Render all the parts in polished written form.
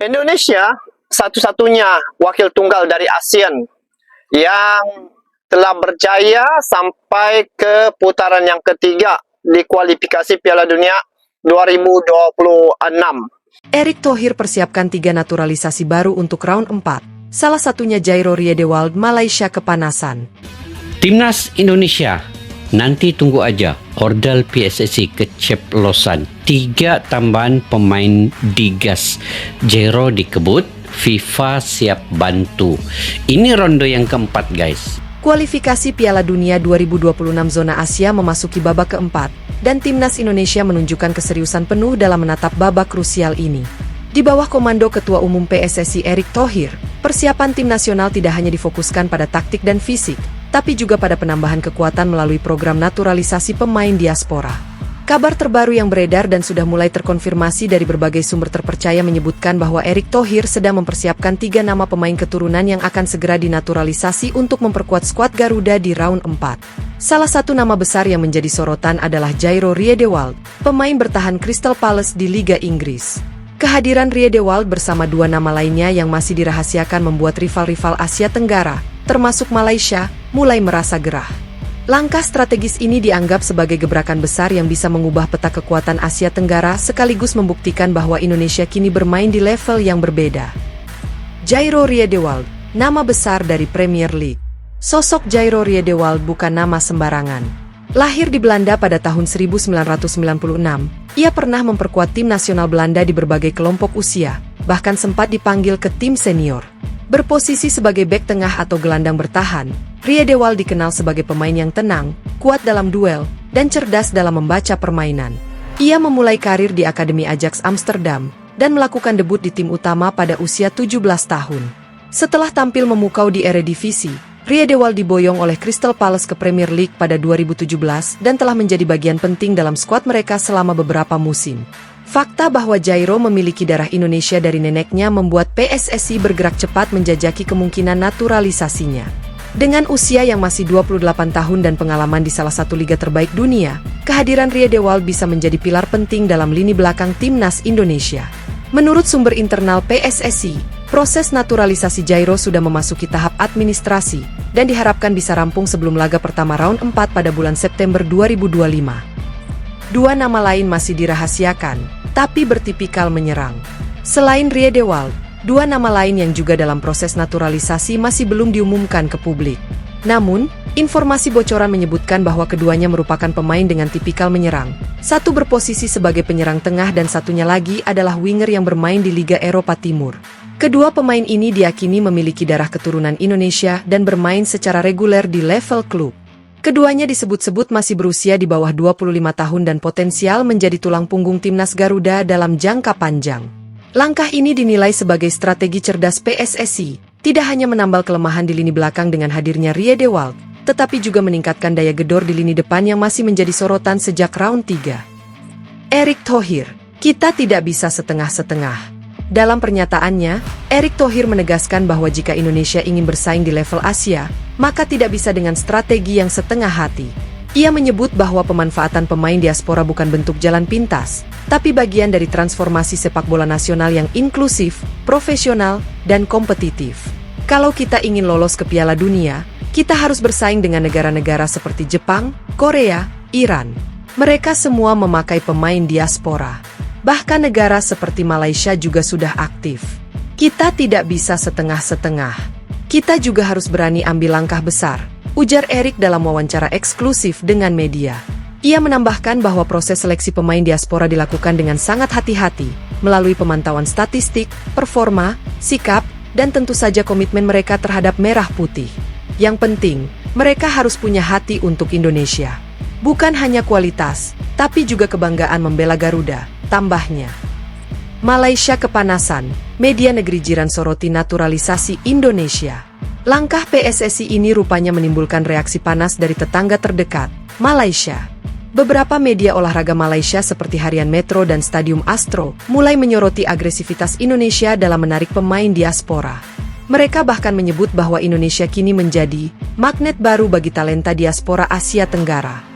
Indonesia satu-satunya wakil tunggal dari ASEAN yang telah berjaya sampai ke putaran yang ketiga di kualifikasi Piala Dunia 2026. Erick Thohir persiapkan 3 naturalisasi baru untuk round 4. Salah satunya Jairo Riedewald, Malaysia kepanasan. Timnas Indonesia, nanti tunggu aja ordal PSSI keceplosan. 3 tambahan pemain digas. Jairo dikebut, FIFA siap bantu. Ini ronde yang keempat, guys. Kualifikasi Piala Dunia 2026 zona Asia memasuki babak keempat, dan Timnas Indonesia menunjukkan keseriusan penuh dalam menatap babak krusial ini. Di bawah komando Ketua Umum PSSI Erick Thohir, persiapan tim nasional tidak hanya difokuskan pada taktik dan fisik, tapi juga pada penambahan kekuatan melalui program naturalisasi pemain diaspora. Kabar terbaru yang beredar dan sudah mulai terkonfirmasi dari berbagai sumber terpercaya menyebutkan bahwa Erick Thohir sedang mempersiapkan 3 nama pemain keturunan yang akan segera dinaturalisasi untuk memperkuat skuad Garuda di round 4. Salah satu nama besar yang menjadi sorotan adalah Jairo Riedewald, pemain bertahan Crystal Palace di Liga Inggris. Kehadiran Riedewald bersama 2 nama lainnya yang masih dirahasiakan membuat rival-rival Asia Tenggara, termasuk Malaysia, mulai merasa gerah. Langkah strategis ini dianggap sebagai gebrakan besar yang bisa mengubah peta kekuatan Asia Tenggara sekaligus membuktikan bahwa Indonesia kini bermain di level yang berbeda. Jairo Riedewald, nama besar dari Premier League. Sosok Jairo Riedewald bukan nama sembarangan. Lahir di Belanda pada tahun 1996, ia pernah memperkuat tim nasional Belanda di berbagai kelompok usia, bahkan sempat dipanggil ke tim senior. Berposisi sebagai bek tengah atau gelandang bertahan, Riedewald dikenal sebagai pemain yang tenang, kuat dalam duel, dan cerdas dalam membaca permainan. Ia memulai karir di Akademi Ajax Amsterdam, dan melakukan debut di tim utama pada usia 17 tahun. Setelah tampil memukau di Eredivisie, Riedewald diboyong oleh Crystal Palace ke Premier League pada 2017 dan telah menjadi bagian penting dalam skuad mereka selama beberapa musim. Fakta bahwa Jairo memiliki darah Indonesia dari neneknya membuat PSSI bergerak cepat menjajaki kemungkinan naturalisasinya. Dengan usia yang masih 28 tahun dan pengalaman di salah satu liga terbaik dunia, kehadiran Riedewald bisa menjadi pilar penting dalam lini belakang timnas Indonesia. Menurut sumber internal PSSI, proses naturalisasi Jairo sudah memasuki tahap administrasi dan diharapkan bisa rampung sebelum laga pertama round 4 pada bulan September 2025. 2 nama lain masih dirahasiakan, tapi bertipikal menyerang. Selain Riedewald, 2 nama lain yang juga dalam proses naturalisasi masih belum diumumkan ke publik. Namun, informasi bocoran menyebutkan bahwa keduanya merupakan pemain dengan tipikal menyerang. Satu berposisi sebagai penyerang tengah dan satunya lagi adalah winger yang bermain di Liga Eropa Timur. Kedua pemain ini diyakini memiliki darah keturunan Indonesia dan bermain secara reguler di level klub. Keduanya disebut-sebut masih berusia di bawah 25 tahun dan potensial menjadi tulang punggung timnas Garuda dalam jangka panjang. Langkah ini dinilai sebagai strategi cerdas PSSI, tidak hanya menambal kelemahan di lini belakang dengan hadirnya Riedewald, tetapi juga meningkatkan daya gedor di lini depan yang masih menjadi sorotan sejak round 3. Erick Thohir, kita tidak bisa setengah-setengah. Dalam pernyataannya, Erick Thohir menegaskan bahwa jika Indonesia ingin bersaing di level Asia, maka tidak bisa dengan strategi yang setengah hati. Ia menyebut bahwa pemanfaatan pemain diaspora bukan bentuk jalan pintas, tapi bagian dari transformasi sepak bola nasional yang inklusif, profesional, dan kompetitif. Kalau kita ingin lolos ke Piala Dunia, kita harus bersaing dengan negara-negara seperti Jepang, Korea, Iran. Mereka semua memakai pemain diaspora. Bahkan negara seperti Malaysia juga sudah aktif. Kita tidak bisa setengah-setengah. Kita juga harus berani ambil langkah besar, ujar Erick dalam wawancara eksklusif dengan media. Ia menambahkan bahwa proses seleksi pemain diaspora dilakukan dengan sangat hati-hati, melalui pemantauan statistik, performa, sikap, dan tentu saja komitmen mereka terhadap merah putih. Yang penting, mereka harus punya hati untuk Indonesia. Bukan hanya kualitas, tapi juga kebanggaan membela Garuda, tambahnya. Malaysia kepanasan, media negeri jiran soroti naturalisasi Indonesia. Langkah PSSI ini rupanya menimbulkan reaksi panas dari tetangga terdekat, Malaysia. Beberapa media olahraga Malaysia seperti Harian Metro dan Stadium Astro mulai menyoroti agresivitas Indonesia dalam menarik pemain diaspora. Mereka bahkan menyebut bahwa Indonesia kini menjadi magnet baru bagi talenta diaspora Asia Tenggara.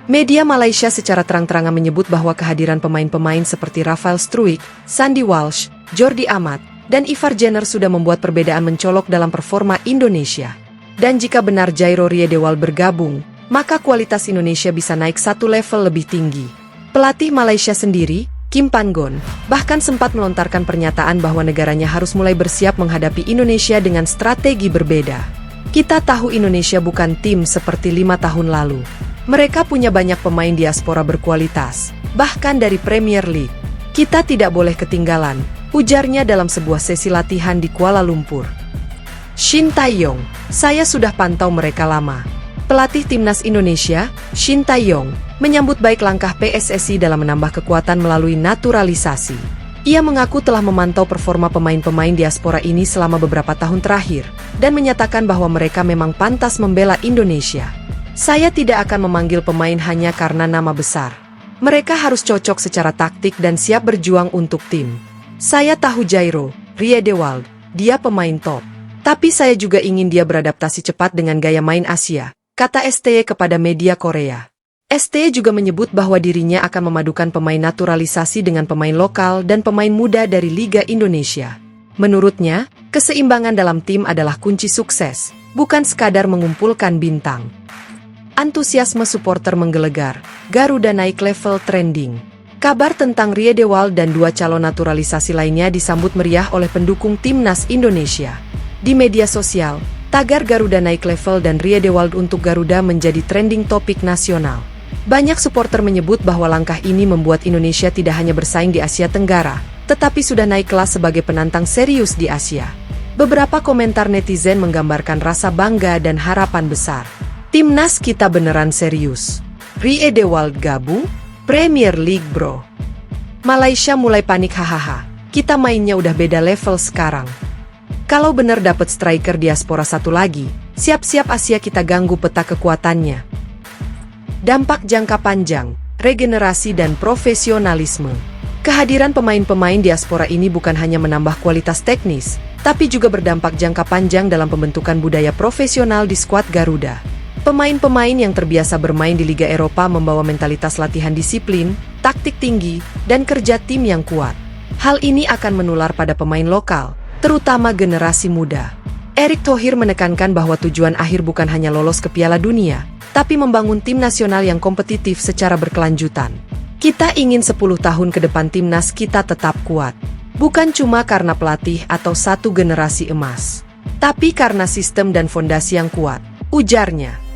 Media Malaysia secara terang-terangan menyebut bahwa kehadiran pemain-pemain seperti Rafael Struijk, Sandy Walsh, Jordi Amat, dan Ivar Jenner sudah membuat perbedaan mencolok dalam performa Indonesia. Dan jika benar Jairo Riedewald bergabung, maka kualitas Indonesia bisa naik satu level lebih tinggi. Pelatih Malaysia sendiri, Kim Pan-gon, bahkan sempat melontarkan pernyataan bahwa negaranya harus mulai bersiap menghadapi Indonesia dengan strategi berbeda. Kita tahu Indonesia bukan tim seperti 5 tahun lalu. Mereka punya banyak pemain diaspora berkualitas, bahkan dari Premier League. Kita tidak boleh ketinggalan, ujarnya dalam sebuah sesi latihan di Kuala Lumpur. Shin Tae-yong, saya sudah pantau mereka lama. Pelatih Timnas Indonesia, Shin Tae-yong, menyambut baik langkah PSSI dalam menambah kekuatan melalui naturalisasi. Ia mengaku telah memantau performa pemain-pemain diaspora ini selama beberapa tahun terakhir, dan menyatakan bahwa mereka memang pantas membela Indonesia. Saya tidak akan memanggil pemain hanya karena nama besar. Mereka harus cocok secara taktik dan siap berjuang untuk tim. Saya tahu Jairo Riedewald, dia pemain top. Tapi saya juga ingin dia beradaptasi cepat dengan gaya main Asia, kata STY kepada media Korea. STY juga menyebut bahwa dirinya akan memadukan pemain naturalisasi dengan pemain lokal dan pemain muda dari Liga Indonesia. Menurutnya, keseimbangan dalam tim adalah kunci sukses, bukan sekadar mengumpulkan bintang. Antusiasme supporter menggelegar, Garuda naik level trending. Kabar tentang Riedewald dan 2 calon naturalisasi lainnya disambut meriah oleh pendukung Timnas Indonesia. Di media sosial, tagar Garuda naik level dan Riedewald untuk Garuda menjadi trending topik nasional. Banyak supporter menyebut bahwa langkah ini membuat Indonesia tidak hanya bersaing di Asia Tenggara, tetapi sudah naik kelas sebagai penantang serius di Asia. Beberapa komentar netizen menggambarkan rasa bangga dan harapan besar. Timnas kita beneran serius. Riedewald gabung? Premier League bro. Malaysia mulai panik hahaha. Kita mainnya udah beda level sekarang. Kalau bener dapet striker diaspora satu lagi, siap-siap Asia kita ganggu peta kekuatannya. Dampak jangka panjang, regenerasi dan profesionalisme. Kehadiran pemain-pemain diaspora ini bukan hanya menambah kualitas teknis, tapi juga berdampak jangka panjang dalam pembentukan budaya profesional di skuad Garuda. Pemain-pemain yang terbiasa bermain di Liga Eropa membawa mentalitas latihan disiplin, taktik tinggi, dan kerja tim yang kuat. Hal ini akan menular pada pemain lokal, terutama generasi muda. Erick Thohir menekankan bahwa tujuan akhir bukan hanya lolos ke Piala Dunia, tapi membangun tim nasional yang kompetitif secara berkelanjutan. Kita ingin 10 tahun ke depan timnas kita tetap kuat. Bukan cuma karena pelatih atau satu generasi emas, tapi karena sistem dan fondasi yang kuat, ujarnya.